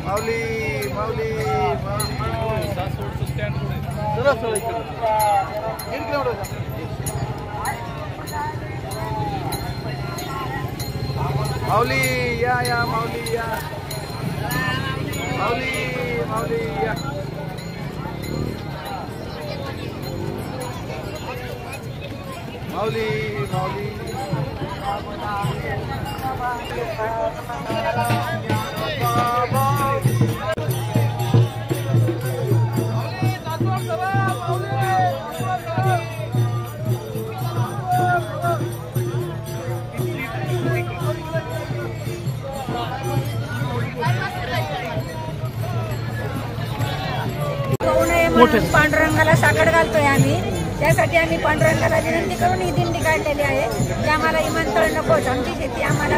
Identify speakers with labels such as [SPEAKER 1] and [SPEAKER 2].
[SPEAKER 1] माऊली माऊली माऊली चला चला इकडे 1 किलोमीटर माऊली या माऊली या माऊली माऊली या माऊली माऊली
[SPEAKER 2] पांडुरंगाला साखर घालतोय आम्ही, त्यासाठी आम्ही पांडुरंगाला विनंती करून ही दिंडी काढलेली आहे की आम्हाला विमानतळ नकोच, आमची शेती आम्हाला